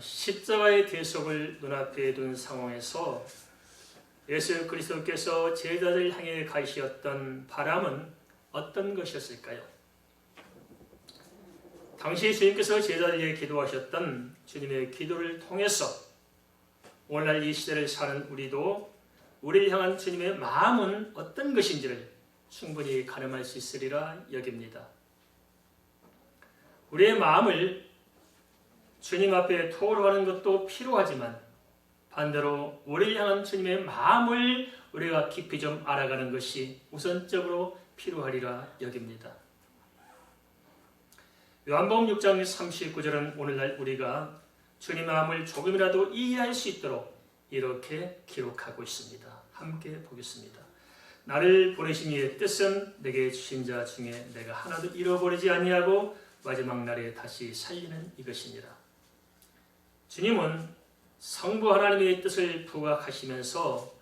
십자가의 대속을 눈앞에 둔 상황에서 예수 그리스도께서 제자들 향해 가시었던 바람은 어떤 것이었을까요? 당시 주님께서 제자들에게 기도하셨던 주님의 기도를 통해서 오늘날 이 시대를 사는 우리도 우리를 향한 주님의 마음은 어떤 것인지를 충분히 가늠할 수 있으리라 여깁니다. 우리의 마음을 주님 앞에 토로하는 것도 필요하지만 반대로 우리를 향한 주님의 마음을 우리가 깊이 좀 알아가는 것이 우선적으로 필요하리라 여깁니다. 요한복음 6장 39절은 오늘날 우리가 주님의 마음을 조금이라도 이해할 수 있도록 이렇게 기록하고 있습니다. 함께 보겠습니다. 나를 보내신 이의 뜻은 내게 주신 자 중에 내가 하나도 잃어버리지 아니하고 마지막 날에 다시 살리는 이것이니라. 주님은 성부 하나님의 뜻을 부각하시면서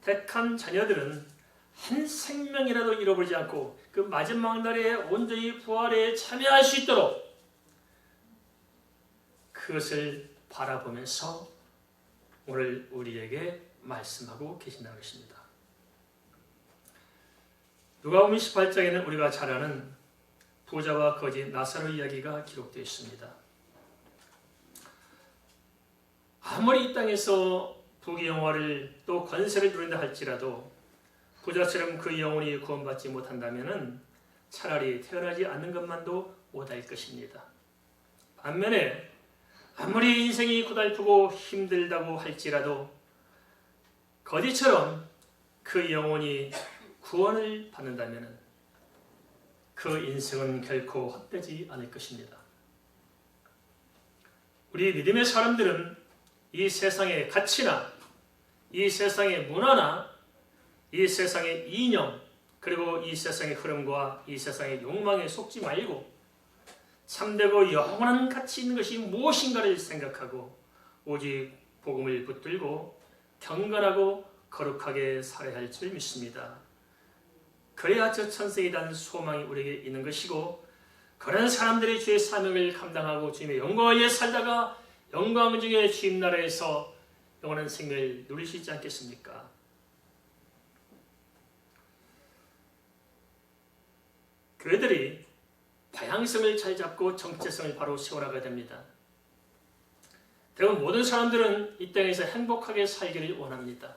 택한 자녀들은 한 생명이라도 잃어버리지 않고 그 마지막 날에 온전히 부활에 참여할 수 있도록 그것을 바라보면서 오늘 우리에게 말씀하고 계신다는 것입니다. 누가복음 18장에는 우리가 잘 아는 부자와 거지 나사로 이야기가 기록되어 있습니다. 아무리 이 땅에서 부귀영화를 또 권세를 누린다 할지라도 부자처럼 그 영혼이 구원받지 못한다면 차라리 태어나지 않는 것만도 오다일 것입니다. 반면에 아무리 인생이 고달프고 힘들다고 할지라도 거지처럼 그 영혼이 구원을 받는다면 그 인생은 결코 헛되지 않을 것입니다. 우리 믿음의 사람들은 이 세상의 가치나 이 세상의 문화나 이 세상의 이념 그리고 이 세상의 흐름과 이 세상의 욕망에 속지 말고 참되고 영원한 가치 있는 것이 무엇인가를 생각하고 오직 복음을 붙들고 경건하고 거룩하게 살아야 할 줄 믿습니다. 그래야 저 천생에 대한 소망이 우리에게 있는 것이고 그런 사람들이 주의 사명을 감당하고 주님의 영광을 위해 살다가 영광 중에 주님 나라에서 영원한 생명을 누릴 수 있지 않겠습니까? 교회들이 방향성을 잘 잡고 정체성을 바로 세워나가야 됩니다. 대부분 모든 사람들은 이 땅에서 행복하게 살기를 원합니다.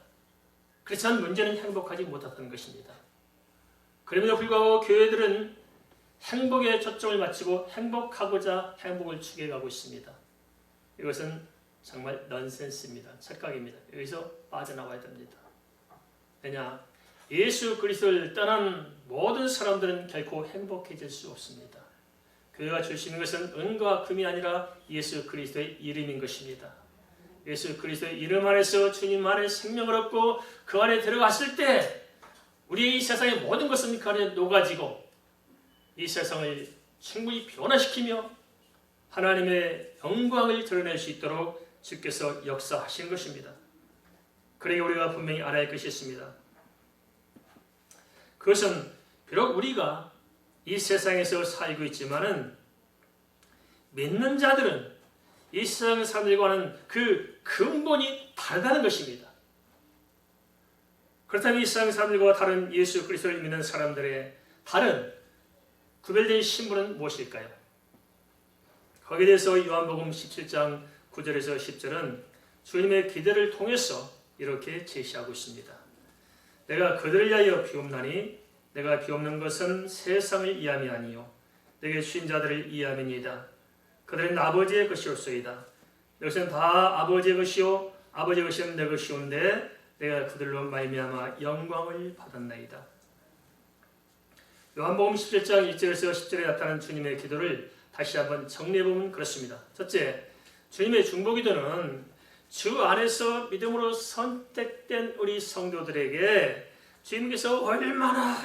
그렇지만 문제는 행복하지 못했던 것입니다. 그럼에도 불구하고 교회들은 행복에 초점을 맞추고 행복하고자 행복을 추구해가고 있습니다. 이것은 정말 넌센스입니다. 착각입니다. 여기서 빠져나와야 됩니다. 왜냐? 예수 그리스도를 떠난 모든 사람들은 결코 행복해질 수 없습니다. 교회가 줄 수 있는 것은 은과 금이 아니라 예수 그리스도의 이름인 것입니다. 예수 그리스도의 이름 안에서 주님 안에 생명을 얻고 그 안에 들어갔을 때 우리의 이 세상의 모든 것은 그 안에 녹아지고 이 세상을 충분히 변화시키며 하나님의 영광을 드러낼 수 있도록 주께서 역사하시는 것입니다. 그러기 우리가 분명히 알아야 할 것이 있습니다. 그것은 비록 우리가 이 세상에서 살고 있지만은 믿는 자들은 이 세상 사람들과는 그 근본이 다르다는 것입니다. 그렇다면 이 세상 사람들과 다른 예수 그리스도를 믿는 사람들의 다른 구별된 신분은 무엇일까요? 거기에 대해서 요한복음 17장 9절에서 10절은 주님의 기대를 통해서 이렇게 제시하고 있습니다. 내가 그들을 위하여 비옵나니 내가 비옵는 것은 세상을 이함이 아니요 내게 주신 자들을 이함이니이다. 그들은 아버지의 것이었소이다. 이것은 다 아버지의 것이요 아버지의 것은 내 것이온데 내가 그들로 말미암아 영광을 받았나이다. 요한복음 17장 1절에서 10절에 나타난 주님의 기도를 다시 한번 정리해보면 그렇습니다. 첫째, 주님의 중보기도는 주 안에서 믿음으로 선택된 우리 성도들에게 주님께서 얼마나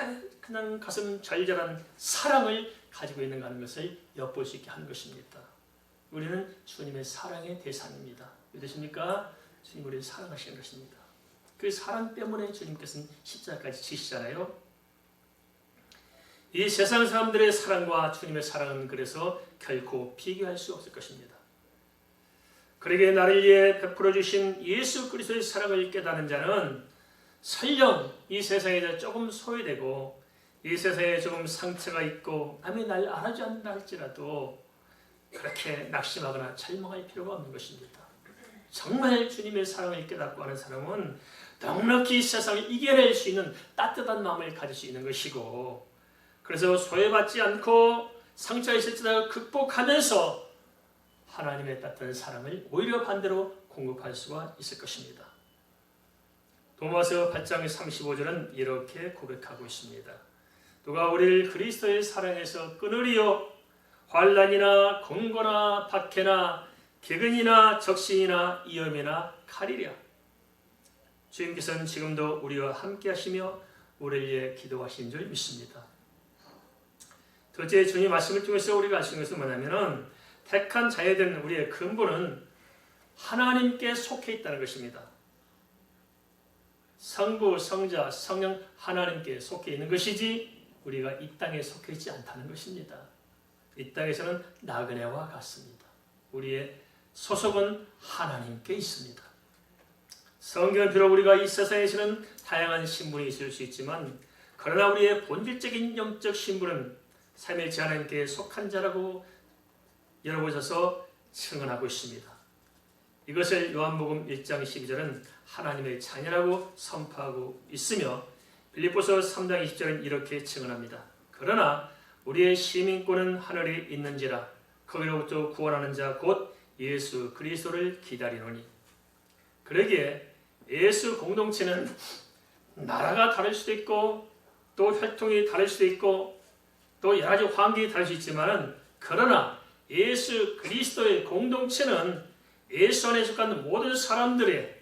그냥 가슴 절절한 사랑을 가지고 있는가 하는 것을 엿볼 수 있게 하는 것입니다. 우리는 주님의 사랑의 대상입니다. 믿으십니까? 주님 우리를 사랑하시는 것입니다. 그 사랑 때문에 주님께서는 십자가까지 지시잖아요. 이 세상 사람들의 사랑과 주님의 사랑은 그래서 결코 비교할 수 없을 것입니다. 그러기에 나를 위해 베풀어 주신 예수 그리스도의 사랑을 깨닫는 자는 설령 이 세상에 조금 소외되고 이 세상에 조금 상처가 있고 남이 날 알아주지 않는다 할지라도 그렇게 낙심하거나 절망할 필요가 없는 것입니다. 정말 주님의 사랑을 깨닫고 하는 사람은 넉넉히 세상을 이겨낼 수 있는 따뜻한 마음을 가질 수 있는 것이고, 그래서 소외받지 않고 상처가 있을지라도 극복하면서 하나님의 따뜻한 사랑을 오히려 반대로 공급할 수가 있을 것입니다. 로마서 8장 35절은 이렇게 고백하고 있습니다. 누가 우리를 그리스도의 사랑에서 끊으리요? 환난이나 공고나 박해나 기근이나 적신이나 위험이나 칼이랴. 주님께서는 지금도 우리와 함께 하시며 우리를 위해 기도하신 줄 믿습니다. 둘째, 주님 말씀을 통해서 우리가 알 수 있는 것은 뭐냐면 택한 자에 대한 우리의 근본은 하나님께 속해 있다는 것입니다. 성부, 성자, 성령 하나님께 속해 있는 것이지 우리가 이 땅에 속해 있지 않다는 것입니다. 이 땅에서는 나그네와 같습니다. 우리의 소속은 하나님께 있습니다. 성경은 비록 우리가 이 세상에서는 다양한 신분이 있을 수 있지만 그러나 우리의 본질적인 영적 신분은 삼위일체 하나님께 속한 자라고 열어보셔서 증언하고 있습니다. 이것을 요한복음 1장 12절은 하나님의 자녀라고 선포하고 있으며 빌립보서 3장 20절은 이렇게 증언합니다. 그러나 우리의 시민권은 하늘에 있는지라 거기로부터 구원하는 자 곧 예수 그리스도를 기다리노니. 그러기에 예수 공동체는 나라가 다를 수도 있고 또 혈통이 다를 수도 있고 또 여러 가지 환경이 다를 수 있지만 그러나 예수 그리스도의 공동체는 예수 안에 속한 모든 사람들의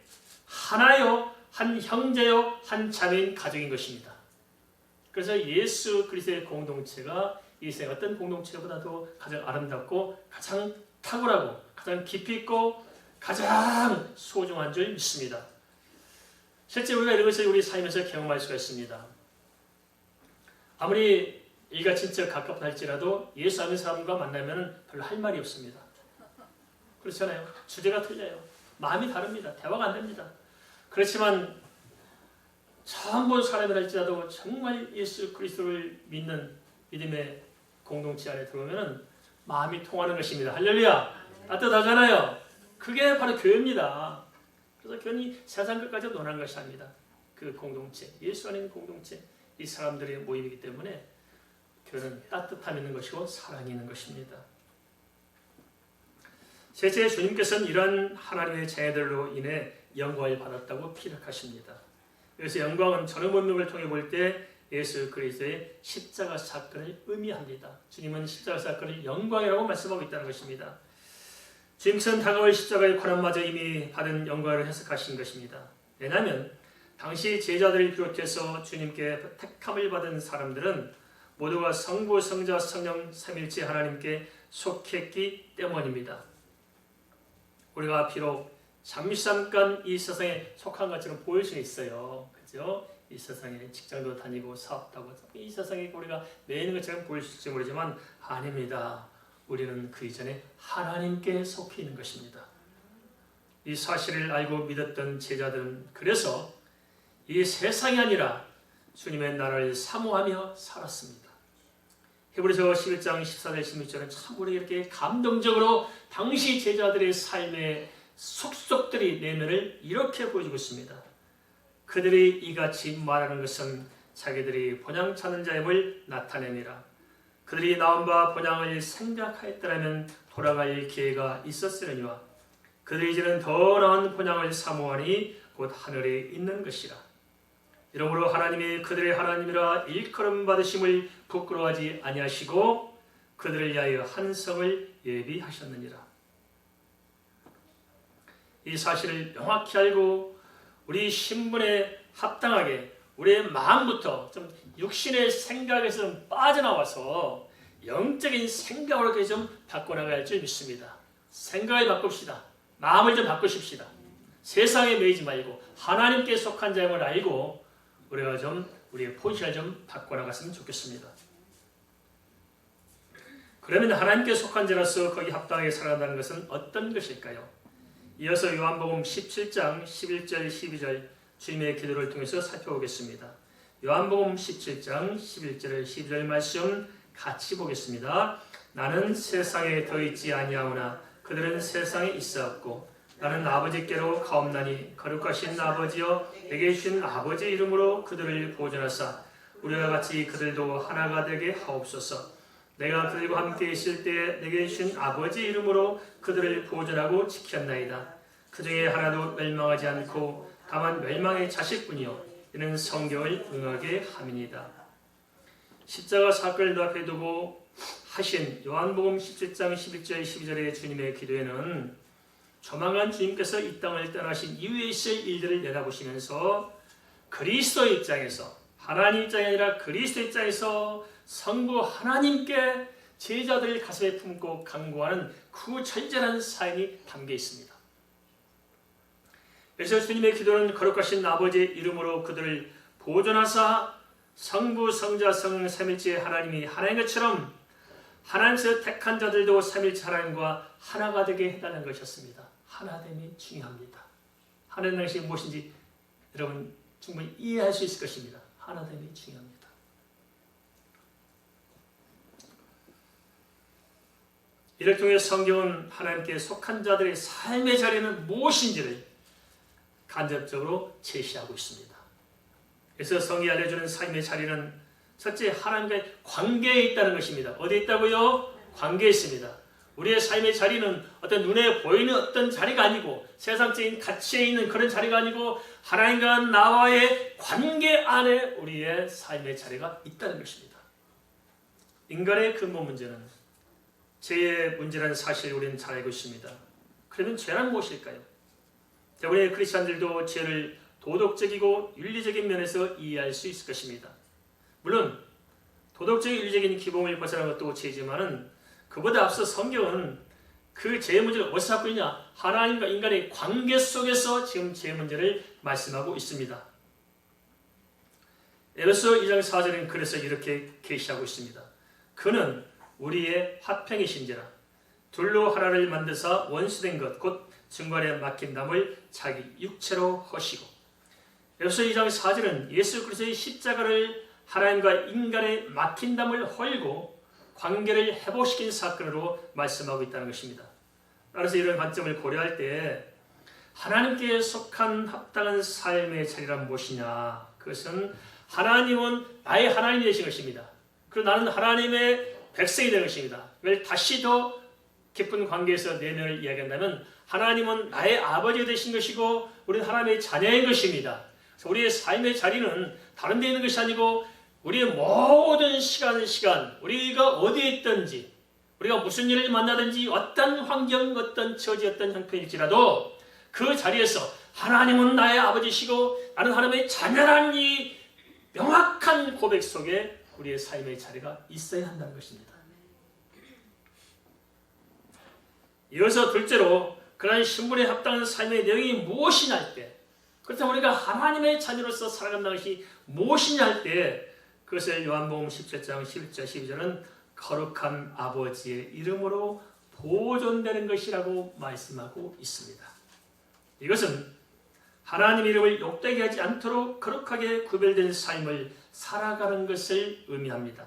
하나요, 한 형제요, 한 자매인 가족인 것입니다. 그래서 예수 그리스도의 공동체가 이 세상 어떤 공동체보다도 가장 아름답고 가장 탁월하고 가장 깊이 있고 가장 소중한 줄 믿습니다. 실제 우리가 이런 것을 우리 삶에서 경험할 수가 있습니다. 아무리 일가친척 가깝다 할지라도 예수 아는 사람과 만나면 별로 할 말이 없습니다. 그렇잖아요. 주제가 틀려요. 마음이 다릅니다. 대화가 안 됩니다. 그렇지만 처음 본 사람이랄지라도 정말 예수 그리스도를 믿는 믿음의 공동체 안에 들어오면 마음이 통하는 것입니다. 할렐루야! 따뜻하잖아요. 그게 바로 교회입니다. 그래서 교회는 세상 끝까지 논하는 것이 아닙니다. 그 공동체, 예수 안에 있는 공동체, 이 사람들의 모임이기 때문에 교회는 따뜻함이 있는 것이고 사랑이 있는 것입니다. 셋째, 주님께서는 이러한 하나님의 자녀들로 인해 영광을 받았다고 피력하십니다. 그래서 영광은 전후 문맥을 통해 볼 때 예수 그리스도의 십자가 사건을 의미합니다. 주님은 십자가 사건을 영광이라고 말씀하고 있다는 것입니다. 주님께서는 다가올 십자가의 고난마저 이미 받은 영광을 해석하신 것입니다. 왜냐하면 당시 제자들을 비롯해서 주님께 택함을 받은 사람들은 모두가 성부, 성자, 성령, 삼위일체 하나님께 속했기 때문입니다. 우리가 비록 잠시잠깐 이 세상에 속한 것처럼 보일 수 있어요. 그죠? 이 세상에 직장도 다니고 사업도 하고 이 세상에 우리가 매이는 것처럼 보일 수 있을지 모르지만 아닙니다. 우리는 그 이전에 하나님께 속해 있는 것입니다. 이 사실을 알고 믿었던 제자들은 그래서 이 세상이 아니라 주님의 나라를 사모하며 살았습니다. 히브리서 11장 14절 16절은 참 우리 이렇게 감동적으로 당시 제자들의 삶의 속속들이 내면을 이렇게 보여주고 있습니다. 그들이 이같이 말하는 것은 자기들이 본향 찾는 자임을 나타내니라. 그들이 나온 바 본향을 생각하였더라면 돌아갈 기회가 있었으려니와 그들이 이제는 더 나은 본향을 사모하니 곧 하늘에 있는 것이라. 이러므로 하나님이 그들의 하나님이라 일컬음 받으심을 부끄러워하지 아니하시고 그들을 위하여 한 성을 예비하셨느니라. 이 사실을 명확히 알고 우리 신분에 합당하게 우리의 마음부터 좀 육신의 생각에서 좀 빠져나와서 영적인 생각으로 좀 바꿔나가야 할 줄 믿습니다. 생각을 바꿉시다. 마음을 좀 바꾸십시다. 세상에 매이지 말고 하나님께 속한 자임을 알고 우리가 좀 우리의 포지션을 좀 바꿔나갔으면 좋겠습니다. 그러면 하나님께 속한 자로서 거기 합당하게 살아간다는 것은 어떤 것일까요? 이어서 요한복음 17장 11절 12절 주님의 기도를 통해서 살펴보겠습니다. 요한복음 17장 11절 12절 말씀 같이 보겠습니다. 나는 세상에 더 있지 아니하오나 그들은 세상에 있사옵고 나는 아버지께로 가옵나니 거룩하신 아버지여 내게 주신 아버지 이름으로 그들을 보존하사 우리와 같이 그들도 하나가 되게 하옵소서. 내가 그들과 함께 있을 때 내게 주신 아버지 이름으로 그들을 보존하고 지켰나이다. 그 중에 하나도 멸망하지 않고 다만 멸망의 자식뿐이요 이는 성경을 응하게 함이니이다. 십자가 사건을 눈앞에 두고 하신 요한복음 17장 11절 12절의 주님의 기도에는 조만간 주님께서 이 땅을 떠나신 이후에 있을 일들을 내다보시면서 그리스도 입장에서 하나님 입장이 아니라 그리스도 입장에서 성부 하나님께 제자들을 가슴에 품고 간구하는 그 절절한 사연이 담겨 있습니다. 그래서 주님의 기도는 거룩하신 아버지의 이름으로 그들을 보존하사 성부, 성자, 성령 삼일째 하나님이 하나인 것처럼 하나님께서 택한 자들도 삼일째 하나님과 하나가 되게 해달라는 것이었습니다. 하나됨이 중요합니다. 하나님의 것이 무엇인지 여러분 충분히 이해할 수 있을 것입니다. 하나됨이 중요합니다. 이를 통해 성경은 하나님께 속한 자들의 삶의 자리는 무엇인지를 간접적으로 제시하고 있습니다. 그래서 성경이 알려주는 삶의 자리는 첫째 하나님과의 관계에 있다는 것입니다. 어디에 있다고요? 관계에 있습니다. 우리의 삶의 자리는 어떤 눈에 보이는 어떤 자리가 아니고 세상적인 가치에 있는 그런 자리가 아니고 하나님과 나와의 관계 안에 우리의 삶의 자리가 있다는 것입니다. 인간의 근본 문제는 죄의 문제라는 사실을 우리는 잘 알고 있습니다. 그러면 죄란 무엇일까요? 우리 크리스천들도 죄를 도덕적이고 윤리적인 면에서 이해할 수 있을 것입니다. 물론 도덕적인 윤리적인 기본을 벗어난 것도 죄지만은 그보다 앞서 성경은 그 죄의 문제를 어디서 잡고 있냐? 하나님과 인간의 관계 속에서 지금 죄의 문제를 말씀하고 있습니다. 에베소 2장 4절은 그래서 이렇게 계시하고 있습니다. 그는 우리의 화평이신지라 둘로 하나를 만드사 원수된 것 곧 증거에 막힌 담을 자기 육체로 허시고. 에베소 2장 4절은 예수 그리스도의 십자가를 하나님과 인간의 막힌 담을 헐고 관계를 회복시킨 사건으로 말씀하고 있다는 것입니다. 따라서 이런 관점을 고려할 때 하나님께 속한 합당한 삶의 자리란 무엇이냐? 그것은 하나님은 나의 하나님이 되신 것입니다. 그리고 나는 하나님의 백성이 되는 것입니다. 왜 다시 더 깊은 관계에서 내면을 이야기한다면 하나님은 나의 아버지가 되신 것이고 우리는 하나님의 자녀인 것입니다. 그래서 우리의 삶의 자리는 다른 데 있는 것이 아니고 우리의 모든 시간 우리가 어디에 있든지 우리가 무슨 일을 만나든지 어떤 환경 어떤 처지 어떤 형편일지라도 그 자리에서 하나님은 나의 아버지시고 나는 하나님의 자녀라는 이 명확한 고백 속에 우리의 삶의 자리가 있어야 한다는 것입니다. 이어서 둘째로 그러한 신분에 합당한 삶의 내용이 무엇이냐 할 때 그렇다면 우리가 하나님의 자녀로서 살아간다는 것이 무엇이냐 할 때 그것을 요한복음 17장 11절 12절은 거룩한 아버지의 이름으로 보존되는 것이라고 말씀하고 있습니다. 이것은 하나님 이름을 욕되게 하지 않도록 거룩하게 구별된 삶을 살아가는 것을 의미합니다.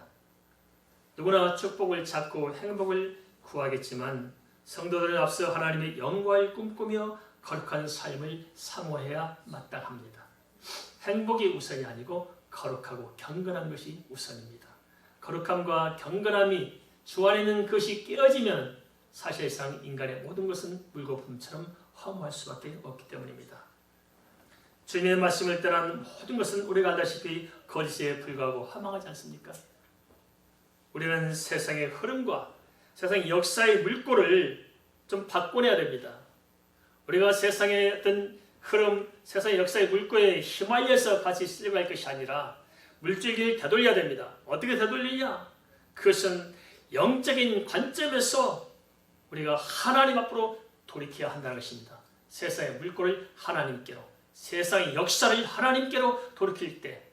누구나 축복을 찾고 행복을 구하겠지만 성도들은 앞서 하나님의 영광을 꿈꾸며 거룩한 삶을 사모해야 마땅합니다. 행복이 우선이 아니고 거룩하고 경건한 것이 우선입니다. 거룩함과 경건함이 주 안에 있는 것이 깨어지면 사실상 인간의 모든 것은 물거품처럼 허무할 수밖에 없기 때문입니다. 주님의 말씀을 떠난 모든 것은 우리가 알다시피 거짓에 불과하고 허망하지 않습니까? 우리는 세상의 흐름과 세상의 역사의 물꼬를 좀 바꿔내야 됩니다. 우리가 세상의 어떤 흐름, 세상의 역사의 물꼬에 휘말려서 같이 쓸려갈 것이 아니라 물줄기를 되돌려야 됩니다. 어떻게 되돌리냐? 그것은 영적인 관점에서 우리가 하나님 앞으로 돌이켜야 한다는 것입니다. 세상의 물꼬를 하나님께로, 세상의 역사를 하나님께로 돌이킬 때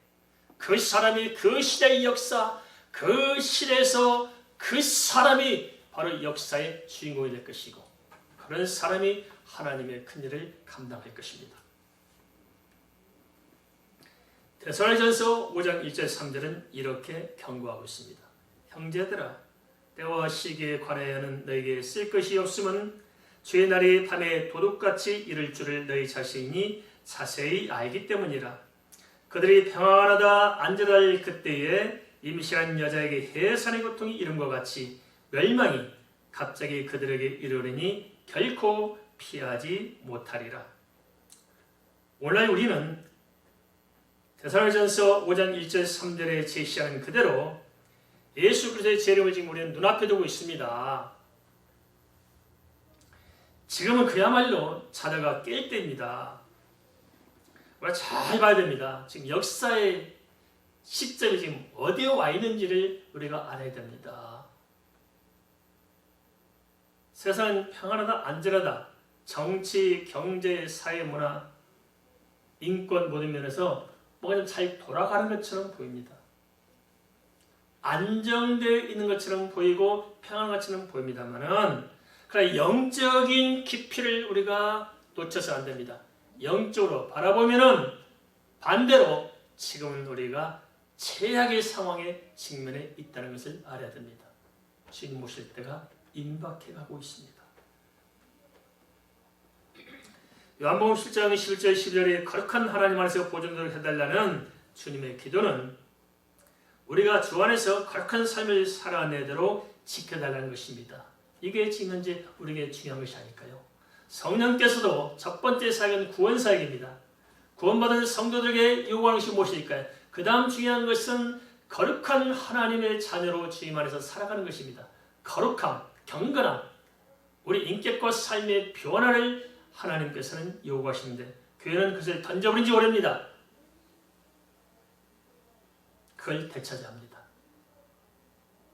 그 사람이 그 시대의 역사, 그 시대에서 그 사람이 바로 역사의 주인공이 될 것이고 그런 사람이 하나님의 큰 일을 감당할 것입니다. 데살로니가전서 5장 1절 3절은 이렇게 경고하고 있습니다. 형제들아, 때와 시기에 관하여는 너에게 쓸 것이 없음은 주의 날이 밤에 도둑같이 이를 줄을 너희 자신이 자세히 알기 때문이라. 그들이 평안하다 앉아달 그때에 임신한 여자에게 해산의 고통이 이름과 같이 멸망이 갑자기 그들에게 이르르니 결코 피하지 못하리라. 오늘 우리는 데살로니가전서 5장 1절 3절에 제시하는 그대로 예수 그리스도의 재림을 지금 우리는 눈앞에 두고 있습니다. 지금은 그야말로 자다가 깰 때입니다. 우리가 잘 봐야 됩니다. 지금 역사의 시점이 지금 어디에 와 있는지를 우리가 알아야 됩니다. 세상은 평안하다, 안전하다. 정치, 경제, 사회, 문화, 인권 모든 면에서 뭐가 좀 잘 돌아가는 것처럼 보입니다. 안정되어 있는 것처럼 보이고 평안한 것처럼 보입니다만은 그러나 영적인 깊이를 우리가 놓쳐서 안 됩니다. 영적으로 바라보면은 반대로 지금은 우리가 최악의 상황에 직면해 있다는 것을 알아야 됩니다. 주님 모실 때가 임박해 가고 있습니다. 요한복음 10장 11절 12절에 거룩한 하나님 안에서 보존을 해달라는 주님의 기도는 우리가 주 안에서 거룩한 삶을 살아내도록 지켜달라는 것입니다. 이게 지금 현재 우리에게 중요한 것이 아닐까요? 성령께서도 첫 번째 사역은 구원 사역입니다. 구원받은 성도들에게 요구하는 것이 무엇일까요? 그 다음 중요한 것은 거룩한 하나님의 자녀로 주님 안에서 살아가는 것입니다. 거룩함, 경건함, 우리 인격과 삶의 변화를 하나님께서는 요구하시는데 교회는 그것을 던져버린 지 오래입니다. 그걸 되찾아야 합니다.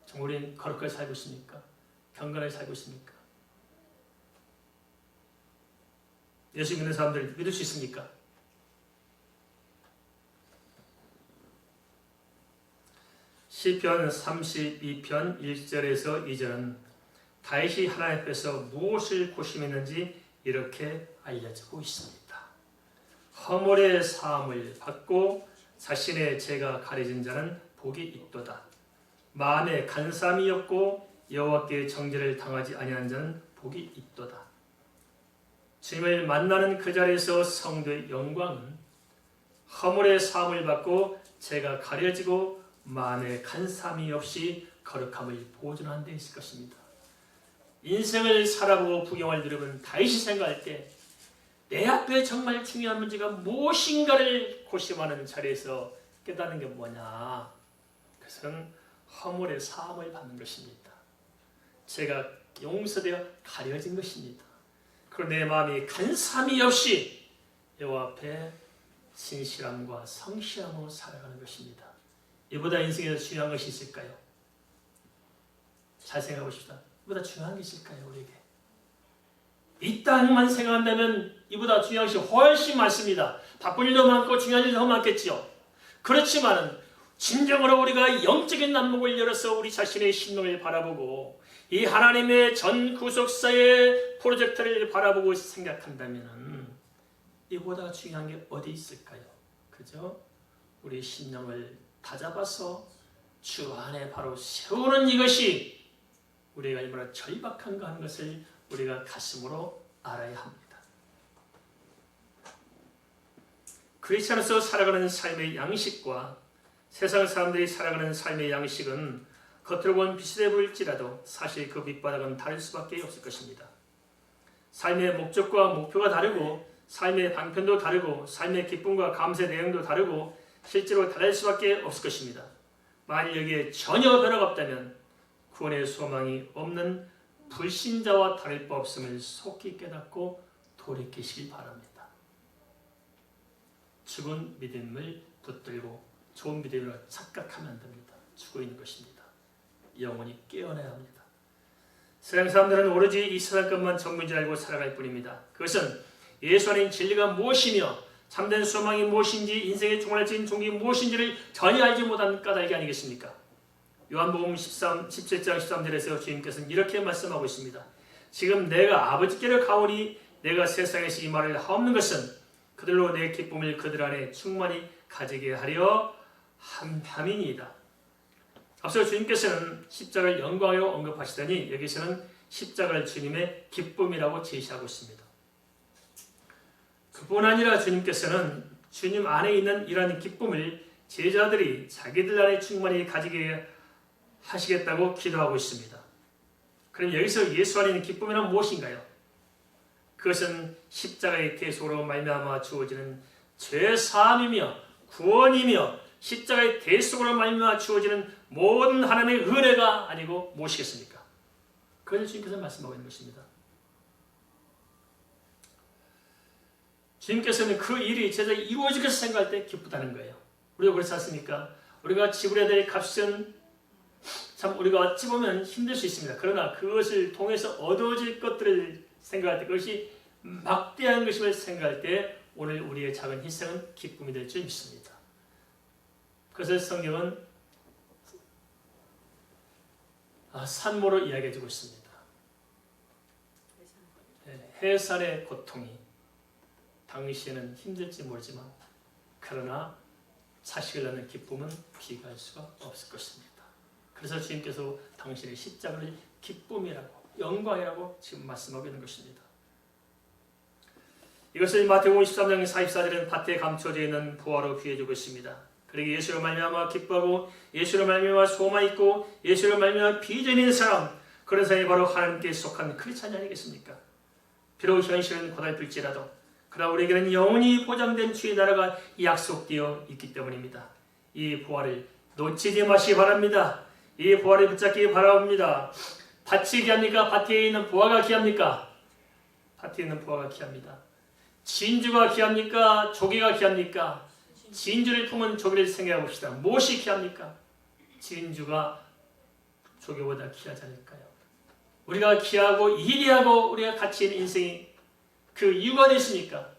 정말 우리는 거룩하게 살고 있습니까? 경건하게 살고 있습니까? 예수 믿는 사람들 믿을 수 있습니까? 시편 32편 1절에서 2절은 다윗이 하나님 앞에서 무엇을 고심했는지 이렇게 알려지고 있습니다. 허물의 사함을 받고 자신의 죄가 가려진 자는 복이 있도다. 마음에 간사함이 없고 여호와께 정죄를 당하지 아니하는 자는 복이 있도다. 주님을 만나는 그 자리에서 성도의 영광은 허물의 사함을 받고 죄가 가려지고 마음에 간사함이 없이 거룩함을 보존하는 데 있을 것입니다. 인생을 살아보고 부경을 누려본 다윗이 생각할 때 내 앞에 정말 중요한 문제가 무엇인가를 고심하는 자리에서 깨닫는 게 뭐냐? 그것은 허물의 사함을 받는 것입니다. 제가 용서되어 가려진 것입니다. 그리고 내 마음이 간사함이 없이 여호와 앞에 진실함과 성실함으로 살아가는 것입니다. 이보다 인생에서 중요한 것이 있을까요? 잘 생각해 보십시다. 이보다 중요한 게 있을까요, 우리에게? 이 땅만 생각한다면 이보다 중요한 것이 훨씬 많습니다. 바쁜 일도 많고 중요한 일도 더 많겠지요. 그렇지만 진정으로 우리가 영적인 난목을 열어서 우리 자신의 신령을 바라보고 이 하나님의 전 구속사의 프로젝트를 바라보고 생각한다면 이보다 중요한 게 어디 있을까요? 그죠? 우리 신령을 다잡아서 주 안에 바로 세우는 이것이 우리가 얼마나 절박한가 하는 것을 우리가 가슴으로 알아야 합니다. 크리스천으로서 살아가는 삶의 양식과 세상 사람들이 살아가는 삶의 양식은 겉으로 보면 비슷해 보일지라도 사실 그 밑바닥은 다를 수밖에 없을 것입니다. 삶의 목적과 목표가 다르고 삶의 방편도 다르고 삶의 기쁨과 감사의 내용도 다르고 실제로 다를 수밖에 없을 것입니다. 만일 여기에 전혀 변화가 없다면 구원의 소망이 없는 불신자와 다를 바 없음을 속히 깨닫고 돌이키시길 바랍니다. 죽은 믿음을 붙들고 좋은 믿음으로 착각하면 안 됩니다. 죽어 있는 것입니다. 영원히 깨어나야 합니다. 세상 사람들은 오로지 이 세상 것만 전부인 알고 살아갈 뿐입니다. 그것은 예수 안에 진리가 무엇이며 참된 소망이 무엇인지 인생의 종말진 종이 무엇인지를 전혀 알지 못한 까닭이 아니겠습니까? 요한복음 17장 13절에서 주님께서는 이렇게 말씀하고 있습니다. 지금 내가 아버지께로 가오니 내가 세상에서 이 말을 하옵는 것은 그들로 내 기쁨을 그들 안에 충만히 가지게 하려 함이니이다. 앞서 주님께서는 십자가를 영광으로 언급하시더니 여기서는 십자가를 주님의 기쁨이라고 제시하고 있습니다. 그뿐 아니라 주님께서는 주님 안에 있는 이러한 기쁨을 제자들이 자기들 안에 충만히 가지게 하시겠다고 기도하고 있습니다. 그럼 여기서 예수 안에 있는 기쁨이란 무엇인가요? 그것은 십자가의 대속으로 말미암아 주어지는 죄사함이며 구원이며 십자가의 대속으로 말미암아 주어지는 모든 하나님의 은혜가 아니고 무엇이겠습니까? 그것을 주님께서 말씀하고 있는 것입니다. 주님께서는 그 일이 제자가 이루어질 것을 생각할 때 기쁘다는 거예요. 우리가 그렇지 않습니까? 우리가 지불해야 될 값은 참 우리가 어찌 보면 힘들 수 있습니다. 그러나 그것을 통해서 얻어질 것들을 생각할 때 그것이 막대한 것임을 생각할 때 오늘 우리의 작은 희생은 기쁨이 될 줄 믿습니다. 그것을 성경은 산모로 이야기해주고 있습니다. 해산의 고통이 당시에는 힘들지 모르지만 그러나 자식을 낳는 기쁨은 비교할 수가 없을 것입니다. 그래서 주님께서 당신의 십자가를 기쁨이라고 영광이라고 지금 말씀하고 있는 것입니다. 이것을 마태복음 13장 44절에는 밭에 감춰져 있는 부화로 비유해주고 있습니다. 그러기 예수로 말미암아 기뻐하고 예수로 말미암아 소망 있고 예수로 말미암아 비전이 있는 사람, 그런 사람이 바로 하나님께 속한 크리스찬이 아니겠습니까? 비록 현실은 고달플지라도 그러나 우리에게는 영원히 보장된 주의 나라가 약속되어 있기 때문입니다. 이 부활을 놓치지 마시기 바랍니다. 이 부활을 붙잡기 바랍니다. 밭이 귀합니까? 밭에 있는 부화가 귀합니까? 밭에 있는 부화가 귀합니다. 진주가 귀합니까? 조개가 귀합니까? 진주를 품은 조개를 생각해 봅시다. 무엇이 귀합니까? 진주가 조개보다 귀하지 않을까요? 우리가 귀하고 희귀하고 우리가 가치 있는 인생이 그 이유가 되십니까?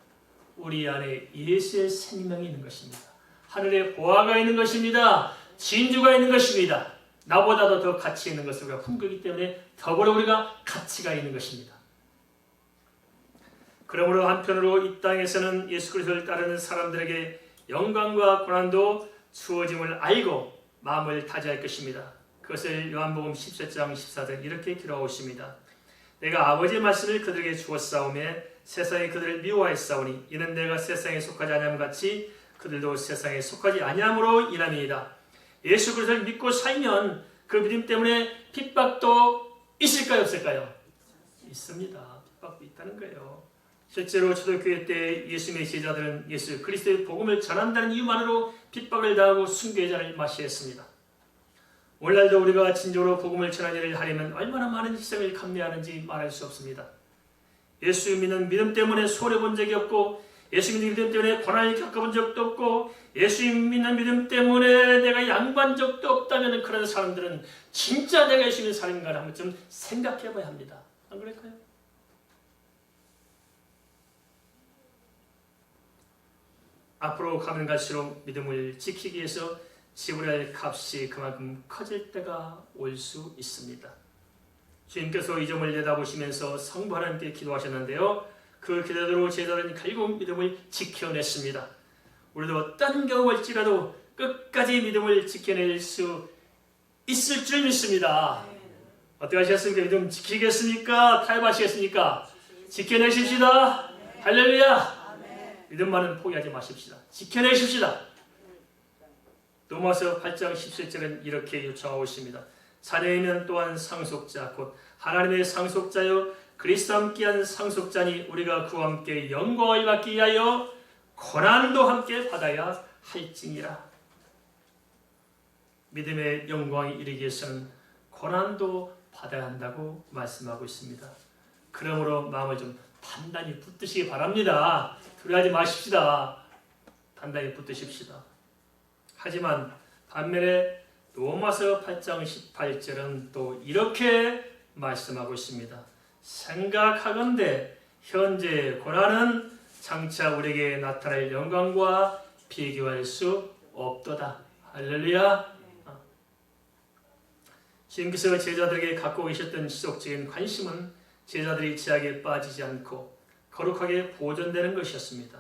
우리 안에 예수의 생명이 있는 것입니다. 하늘에 보화가 있는 것입니다. 진주가 있는 것입니다. 나보다도 더 가치 있는 것을 우리가 품고 있기 때문에 더불어 우리가 가치가 있는 것입니다. 그러므로 한편으로 이 땅에서는 예수 그리스도를 따르는 사람들에게 영광과 고난도 주어짐을 알고 마음을 다지할 것입니다. 그것을 요한복음 17장 14절 이렇게 기록하고 있습니다. 내가 아버지의 말씀을 그들에게 주었사오매 세상이 그들을 미워하였사오니 이는 내가 세상에 속하지 아니함 같이 그들도 세상에 속하지 아니함으로 인함이니이다. 예수 그리스도를 믿고 살면 그 믿음 때문에 핍박도 있을까요? 없을까요? 있습니다. 핍박도 있다는 거예요. 실제로 초대교회 때 예수님의 제자들은 예수 그리스도의 복음을 전한다는 이유만으로 핍박을 당하고 순교의 잔을 마셔야 했습니다. 오늘날도 우리가 진정으로 복음을 전하는 일을 하려면 얼마나 많은 희생을 감내하는지 말할 수 없습니다. 예수 믿는 믿음 때문에 손해본 적이 없고 예수 믿는 믿음 때문에 고난을 겪어본 적도 없고 예수 믿는 믿음 때문에 내가 양보한 적도 없다면 그런 사람들은 진짜 내가 예수 믿는 사람인가 한 번쯤 생각해 봐야 합니다. 안 그럴까요? 앞으로 가면 갈수록 믿음을 지키기 위해서 지불할 값이 그만큼 커질 때가 올 수 있습니다. 주님께서 이 점을 내다보시면서 성부 하나님께 기도하셨는데요. 그 기도대로 제자들은 결국 믿음을 지켜냈습니다. 우리도 어떤 경우 올지라도 끝까지 믿음을 지켜낼 수 있을 줄 믿습니다. 어떻게 하시겠습니까? 믿음 지키겠습니까? 타협하시겠습니까? 지켜내십시다. 할렐루야. 믿음만은 포기하지 마십시다. 지켜내십시다. 로마서 8장 17절은 이렇게 요청하고 있습니다. 자녀이면 또한 상속자 곧 하나님의 상속자요 그리스도와 함께한 상속자니 우리가 그와 함께 영광을 받기 위하여 고난도 함께 받아야 할지니라. 믿음의 영광이 이르기 위해서는 고난도 받아야 한다고 말씀하고 있습니다. 그러므로 마음을 좀 단단히 붙드시기 바랍니다. 두려워하지 마십시다. 단단히 붙드십시다. 하지만 반면에 로마서 8장 18절은 또 이렇게 말씀하고 있습니다. 생각하건대 현재의 고난은 장차 우리에게 나타날 영광과 비교할 수 없도다. 할렐루야. 주님께서 제자들에게 갖고 계셨던 지속적인 관심은 제자들이 죄악에 빠지지 않고 거룩하게 보존되는 것이었습니다.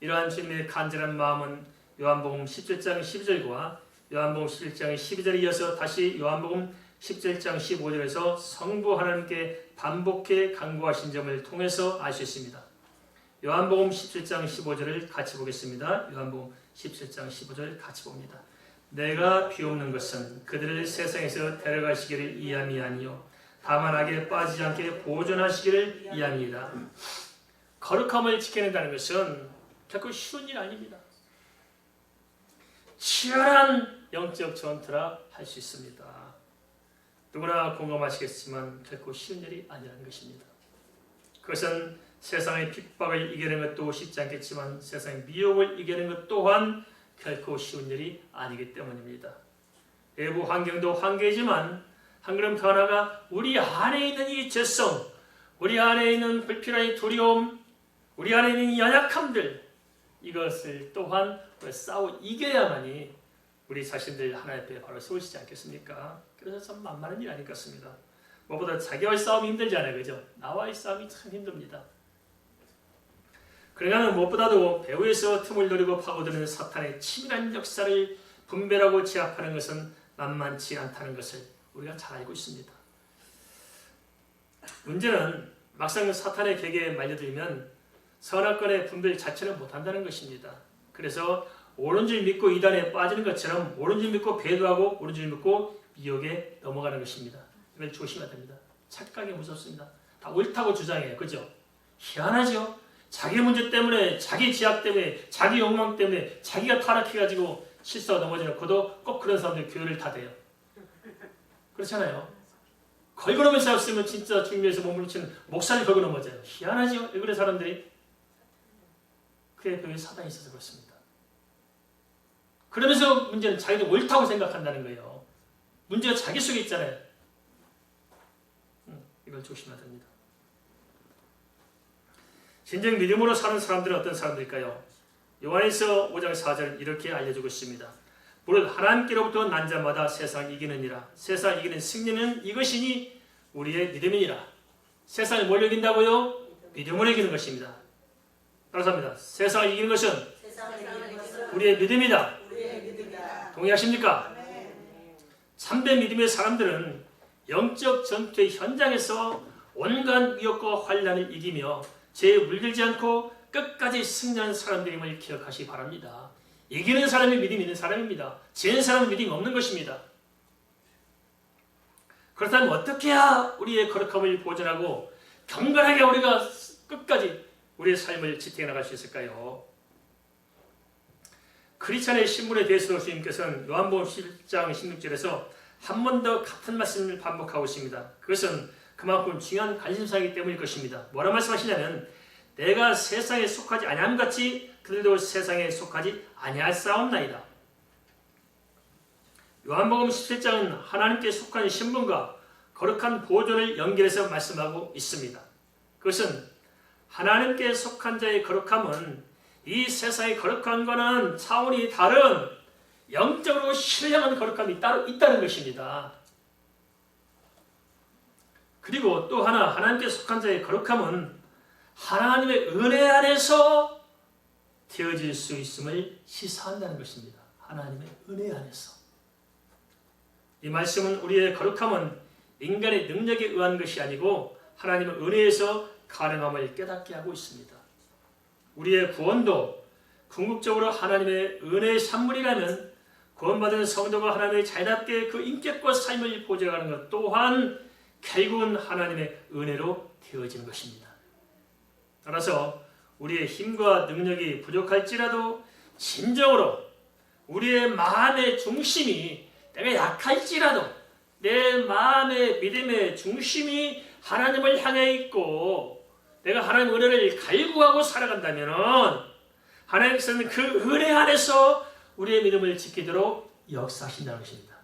이러한 주님의 간절한 마음은 요한복음 17장 12절과 요한복음 11장 12절에 이어서 다시 요한복음 17장 15절에서 성부 하나님께 반복해 간구하신 점을 통해서 알 수 있습니다. 요한복음 17장 15절을 같이 보겠습니다. 요한복음 17장 15절 같이 봅니다. 내가 비옵는 것은 그들을 세상에서 데려가시기를 이함이 아니요 다만 악에 빠지지 않게 보존하시기를 이함이다. 거룩함을 지켜낸다는 것은 결코 쉬운 일 아닙니다. 치열한 영적 전투라 할 수 있습니다. 누구나 공감하시겠지만 결코 쉬운 일이 아니라는 것입니다. 그것은 세상의 핍박을 이겨내는 것도 쉽지 않겠지만 세상의 미혹을 이겨내는 것 또한 결코 쉬운 일이 아니기 때문입니다. 외부 환경도 한계이지만 한 걸음 더 나아가 우리 안에 있는 이 죄성, 우리 안에 있는 불필요한 두려움, 우리 안에 있는 이 연약함들, 이것을 또한 싸워 이겨야만이 우리 자신들 하나님 앞에 바로 세우시지 않겠습니까? 그래서 참 만만한 일 아니겠습니다. 무엇보다 자기와의 싸움이 힘들잖아요. 그죠? 나와의 싸움이 참 힘듭니다. 그러나 무엇보다도 배후에서 틈을 노리고 파고드는 사탄의 치밀한 역사를 분별하고 제압하는 것은 만만치 않다는 것을 우리가 잘 알고 있습니다. 문제는 막상 사탄의 계계에 말려들면 선악과의 분별 자체를 못한다는 것입니다. 그래서 옳은 줄 믿고 이단에 빠지는 것처럼 옳은 줄 믿고 배도하고 옳은 줄 믿고 미혹에 넘어가는 것입니다. 이걸 조심해야 됩니다. 착각이 무섭습니다. 다 옳다고 주장해요. 그죠? 희한하죠? 자기 문제 때문에, 자기 지압 때문에, 자기 욕망 때문에 자기가 타락해가지고 실수가 넘어져놓고도 꼭 그런 사람들 교회를 탓해요. 그렇잖아요. 걸고 싸웠으면 진짜 주님에서 몸을 치는 목살이 걸고 넘어져요. 희한하죠? 왜 그래 사람들이? 그의 벽에 사단이 있어서 그렇습니다. 그러면서 문제는 자기도 옳다고 생각한다는 거예요. 문제가 자기 속에 있잖아요. 이걸 조심해야 됩니다. 진정 믿음으로 사는 사람들은 어떤 사람들일까요? 요한에서 5장 4절은 이렇게 알려주고 있습니다. 무릇 하나님께로부터 난 자마다 세상을 이기느니라. 세상을 이기는 승리는 이것이니 우리의 믿음이니라. 세상을 뭘 이긴다고요? 믿음으로 이기는 것입니다. 따라서 합니다. 세상을 이기는 것은 우리의 믿음이다. 동의하십니까? 참된 믿음의 사람들은 영적 전투의 현장에서 온갖 위협과 환난을 이기며 죄에 물들지 않고 끝까지 승리하는 사람들임을 기억하시기 바랍니다. 이기는 사람이 믿음이 있는 사람입니다. 지는 사람은 믿음이 없는 것입니다. 그렇다면 어떻게 해야 우리의 거룩함을 보존하고 경건하게 우리가 끝까지 우리의 삶을 지탱해 나갈 수 있을까요? 크리스찬의 신분에 대해서도 주님께서는 요한복음 11장 16절에서 한 번 더 같은 말씀을 반복하고 있습니다. 그것은 그만큼 중요한 관심사이기 때문일 것입니다. 뭐라 말씀하시냐면 내가 세상에 속하지 아니함 같이 그들도 세상에 속하지 아니하사옵나이다. 요한복음 17장은 하나님께 속한 신분과 거룩한 보존을 연결해서 말씀하고 있습니다. 그것은 하나님께 속한 자의 거룩함은 이 세상의 거룩함과는 차원이 다른 영적으로 신령한 거룩함이 따로 있다는 것입니다. 그리고 또 하나 하나님께 속한 자의 거룩함은 하나님의 은혜 안에서 되어질 수 있음을 시사한다는 것입니다. 하나님의 은혜 안에서. 이 말씀은 우리의 거룩함은 인간의 능력에 의한 것이 아니고 하나님의 은혜에서 가능함을 깨닫게 하고 있습니다. 우리의 구원도 궁극적으로 하나님의 은혜의 산물이라면 구원받은 성도가 하나님의 자유답게 그 인격과 삶을 보존하는 것 또한 결국은 하나님의 은혜로 되어지는 것입니다. 따라서 우리의 힘과 능력이 부족할지라도 진정으로 우리의 마음의 중심이 내가 약할지라도 내 마음의 믿음의 중심이 하나님을 향해 있고 내가 하나님의 은혜를 갈구하고 살아간다면 하나님께서는 그 은혜 안에서 우리의 믿음을 지키도록 역사하신다는 것입니다.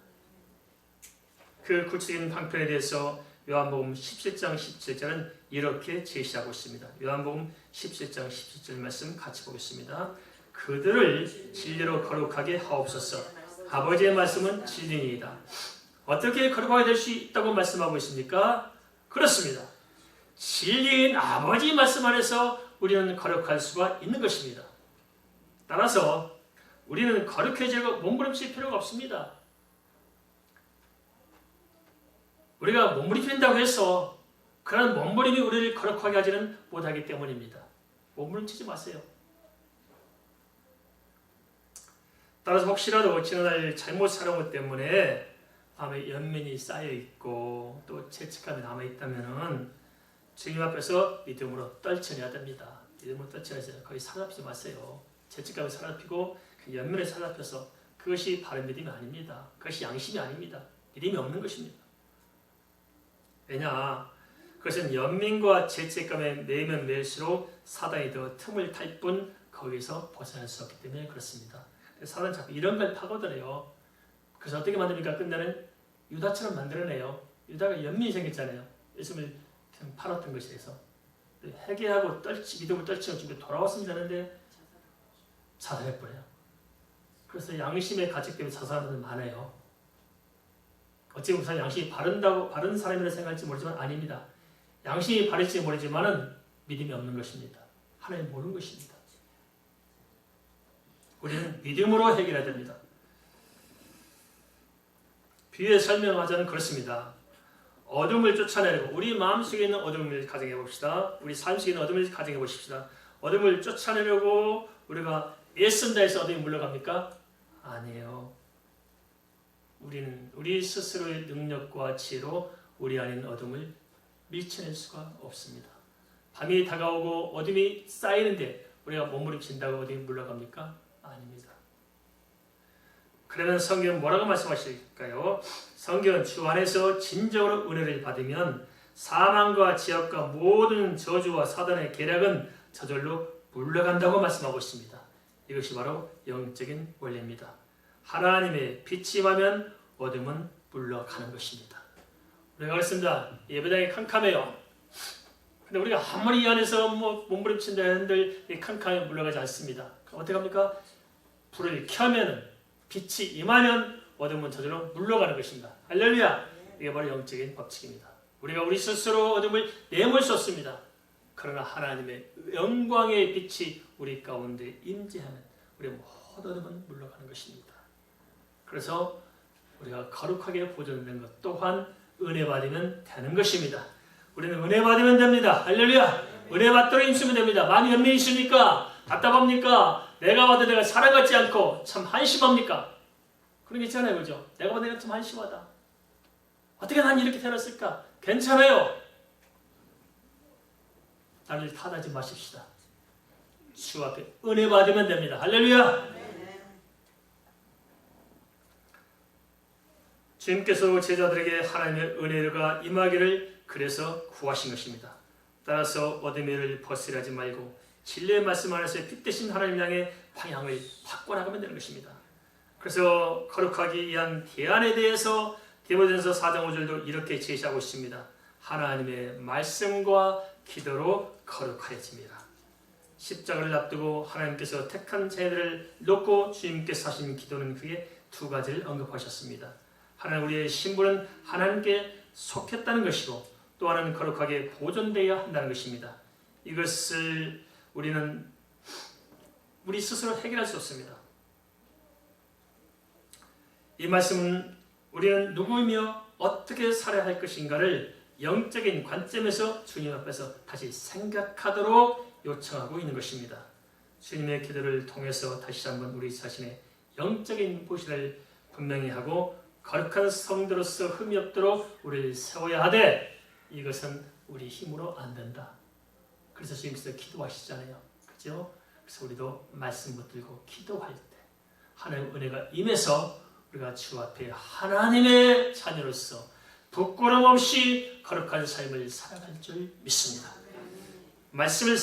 그 구체적인 방편에 대해서 요한복음 17장 17절은 이렇게 제시하고 있습니다. 요한복음 17장 17절 말씀 같이 보겠습니다. 그들을 진리로 거룩하게 하옵소서. 아버지의 말씀은 진리이다. 어떻게 거룩하게 될 수 있다고 말씀하고 있습니까? 그렇습니다. 진리인 아버지 말씀 안에서 우리는 거룩할 수가 있는 것입니다. 따라서 우리는 거룩해지려고 몸부림칠 필요가 없습니다. 우리가 몸부림친다고 해서 그런 몸부림이 우리를 거룩하게 하지는 못하기 때문입니다. 몸부림치지 마세요. 따라서 혹시라도 지난날 잘못 살아온 것 때문에 마음에 연민이 쌓여있고 또 죄책감이 남아있다면 주님 앞에서 믿음으로 떨쳐내야 됩니다. 믿음으로 떨쳐내세요. 거기 사로잡히지 마세요. 죄책감을 사로잡히고 그 연민을 사로잡혀서 그것이 바른 믿음이 아닙니다. 그것이 양심이 아닙니다. 믿음이 없는 것입니다. 왜냐? 그것은 연민과 죄책감에 매이면 매일수록 사단이 더 틈을 탈 뿐 거기서 벗어날 수 없기 때문에 그렇습니다. 사단은 자꾸 이런 걸 파고들어요. 그래서 어떻게 만듭니까? 끝내는 유다처럼 만들어내요. 유다가 연민이 생겼잖아요. 예수님을 팔았던 것에 대해서. 회개하고 믿음을 떨치고 집에 돌아왔으면 되는데 자살해버려요. 그래서 양심의 가책 때문에 자살하는 분들 많아요. 어찌 보면 양심이 바른 사람이라 생각할지 모르지만 아닙니다. 양심이 바를지 모르지만은 믿음이 없는 것입니다. 하나님 모르는 것입니다. 우리는 믿음으로 해결해야 됩니다. 비유에 설명하자면 그렇습니다. 어둠을 쫓아내고 우리 마음속에 있는 어둠을 가정해 봅시다. 우리 삶 속에 있는 어둠을 가정해 보십시다. 어둠을 쫓아내려고 우리가 애쓴다 해서 어둠이 물러갑니까? 아니에요. 우리는 우리 스스로의 능력과 지혜로 우리 안에 있는 어둠을 밀쳐낼 수가 없습니다. 밤이 다가오고 어둠이 쌓이는데 우리가 몸부림친다고 어둠이 물러갑니까? 아닙니다. 그러면 성경은 뭐라고 말씀하실까요? 성경은 주 안에서 진정으로 은혜를 받으면 사망과 지옥과 모든 저주와 사단의 계략은 저절로 물러간다고 말씀하고 있습니다. 이것이 바로 영적인 원리입니다. 하나님의 빛이 임하면 어둠은 물러가는 것입니다. 우리가 그렇습니다. 예배당이 캄캄해요. 근데 우리가 아무리 이 안에서 몸부림친다 했는데 이 캄캄에 물러가지 않습니다. 그럼 어떻게 합니까? 불을 켜면 빛이 임하면 어둠은 저절로 물러가는 것입니다. 할렐루야! 이게 바로 영적인 법칙입니다. 우리가 우리 스스로 어둠을 내몰 수 없습니다. 그러나 하나님의 영광의 빛이 우리 가운데 임재하면 우리의 모든 어둠은 물러가는 것입니다. 그래서 우리가 거룩하게 보존된 것 또한 은혜 받으면 되는 것입니다. 우리는 은혜 받으면 됩니다. 할렐루야! 은혜 받도록 힘쓰면 됩니다. 많이 연민이 있습니까? 답답합니까? 내가 봐도 내가 사랑받지 않고 참 한심합니까? 그런 게 있잖아요. 그죠? 내가 봐도 내가 참 한심하다. 어떻게 난 이렇게 태어났을까? 괜찮아요. 나를 탓하지 마십시다. 주 앞에 은혜 받으면 됩니다. 할렐루야! 주님께서 제자들에게 하나님의 은혜가 임하기를 그래서 구하신 것입니다. 따라서 어둠의 일을 벗으려지 말고 진리의 말씀 안에서 빛 대신 하나님 향해 방향을 바꿔나가면 되는 것입니다. 그래서 거룩하기 위한 대안에 대해서 디모데전서 4장 5절도 이렇게 제시하고 있습니다. 하나님의 말씀과 기도로 거룩하여집니다. 십자가를 앞두고 하나님께서 택한 자들을 놓고 주님께서 하신 기도는 크게 두 가지를 언급하셨습니다. 하나는 우리의 신분은 하나님께 속했다는 것이고 또 하나는 거룩하게 보존되어야 한다는 것입니다. 이것을 우리는 우리 스스로 해결할 수 없습니다. 이 말씀은 우리는 누구이며 어떻게 살아야 할 것인가를 영적인 관점에서 주님 앞에서 다시 생각하도록 요청하고 있는 것입니다. 주님의 기도를 통해서 다시 한번 우리 자신의 영적인 보시를 분명히 하고 거룩한 성도로서 흠이 없도록 우리를 세워야 하되 이것은 우리 힘으로 안 된다. 그래서 주님께서 기도하시잖아요. 그죠? 그래서 우리도 말씀 붙들고 기도할 때 하나님의 은혜가 임해서 우리가 주 앞에 하나님의 자녀로서 부끄럼 없이 거룩한 삶을 살아갈 줄 믿습니다. 말씀을